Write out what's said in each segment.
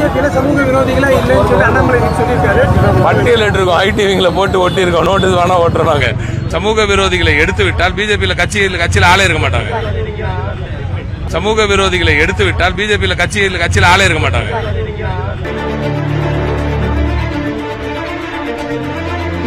பிஜேபியில சமூக விரோதிகளா இல்லைன்னு சொல்லி அண்ணாமலை சொல்லியிருக்காரு. பட்டியல் இருக்கும், ஐடி விங்ல போட்டு ஒட்டி இருக்கோம், நோட்டீஸ் வேணா ஓட்டுறாங்க. சமூக விரோதிகளை எடுத்து விட்டால் பிஜேபியில கட்சியில் ஆளே இருக்க மாட்டாங்க. சமூக விரோதிகளை எடுத்து விட்டால் பிஜேபியில கட்சியில் ஆளே இருக்க மாட்டாங்க.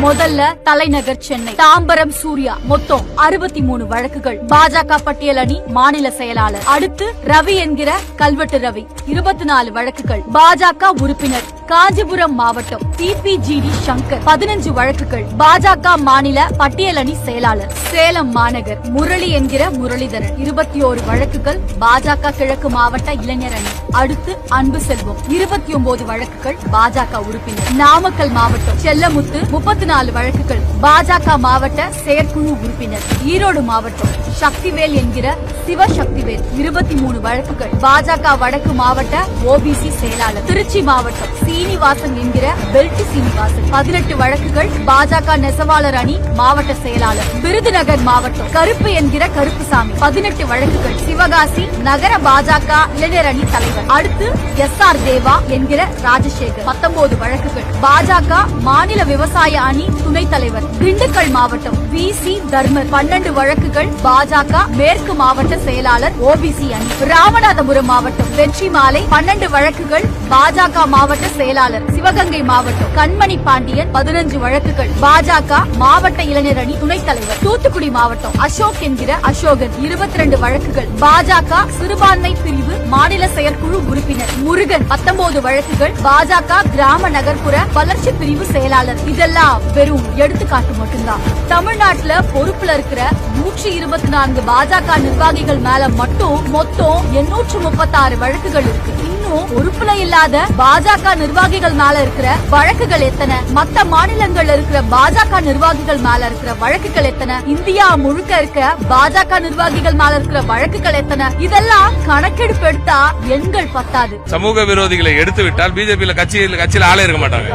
முதல்ல தலைநகர் சென்னை தாம்பரம் சூர்யா மொத்தம் 63 வழக்குகள். பாஜக பட்டியல் அணி மாநில செயலாளர். அடுத்து ரவி என்கிற கல்வெட்டு ரவி 24 வழக்குகள். பாஜக உறுப்பினர். காஞ்சிபுரம் மாவட்டம் டிபிஜிடி சங்கர் 15 வழக்குகள். பாஜக மாநில பட்டியல் அணி செயலாளர். சேலம் மாநகர் முரளி என்கிற முரளிதரன் 21 வழக்குகள். பாஜக கிழக்கு மாவட்ட இளைஞர் அணி. அடுத்து அன்பு செல்வம் 29 வழக்குகள். பாஜக உறுப்பினர். நாமக்கல் மாவட்டம் செல்லமுத்து 34 வழக்குகள். பாஜக மாவட்ட செயற்குழு உறுப்பினர். ஈரோடு மாவட்டம் சக்திவேல் என்கிற சிவசக்திவேல் 23 வழக்குகள். பாஜக வடக்கு மாவட்ட ஓபிசி செயலாளர். திருச்சி மாவட்டம் சீனிவாசன் என்கிற பெல்ட் சீனிவாசன் 18 வழக்குகள். பாஜக நெசவாளர் அணி மாவட்ட செயலாளர். விருதுநகர் மாவட்டம் கருப்பு என்கிற கருப்புசாமி 18 வழக்குகள். சிவகாசி நகர பாஜக இளைஞர் அணி தலைவர். அடுத்து எஸ்ஆர் தேவா என்கிற ராஜசேகர் 19 வழக்குகள். பாஜக மாநில விவசாய அணி துணைத் தலைவர். திண்டுக்கல் மாவட்டம் விசி தர்மர் 12 வழக்குகள். பாஜக மேற்கு மாவட்ட செயலாளர் ஓபிசி அணி. ராமநாதபுரம் மாவட்டம் வெற்றி மாலை 12 வழக்குகள். பாஜக மாவட்ட செயலாளர். சிவகங்கை மாவட்டம் கண்மணி பாண்டியன் 15 வழக்குகள். பாஜக மாவட்ட இளைஞர் அணி துணைத் தலைவர். தூத்துக்குடி மாவட்டம் அசோக் என்கிற அசோகன் 22 வழக்குகள். பாஜக சிறுபான்மை பிரிவு மாநில செயற்குழு உறுப்பினர். முருகன் 19 வழக்குகள். பாஜக கிராம நகர்ப்புற வளர்ச்சி பிரிவு செயலாளர். இதெல்லாம் வெறும் எடுத்துக்காட்டு மட்டும்தான். தமிழ்நாட்டுல பொறுப்புல இருக்கிற 124 பாஜக நிர்வாகிகள் மேல மட்டும் மொத்தம் 836 வழக்குகள் இருக்கு. இன்னும் பொறுப்புல இல்லாத பாஜக நிர்வாகிகள் மேல இருக்கிற வழக்குகள் எத்தனை? மத்த மாநிலங்கள்ல இருக்கிற பாஜக நிர்வாகிகள் மேல இருக்கிற வழக்குகள் எத்தனை? இந்தியா முழுக்க இருக்க பாஜக நிர்வாகிகள் மேல இருக்கிற வழக்குகள் எத்தனை? இதெல்லாம் கணக்கெடுப்பு எடுத்தா எண்கள் பத்தாது. சமூக விரோதிகளை எடுத்து விட்டால் பிஜேபியில கட்சியில் ஆளே இருக்க மாட்டாங்க.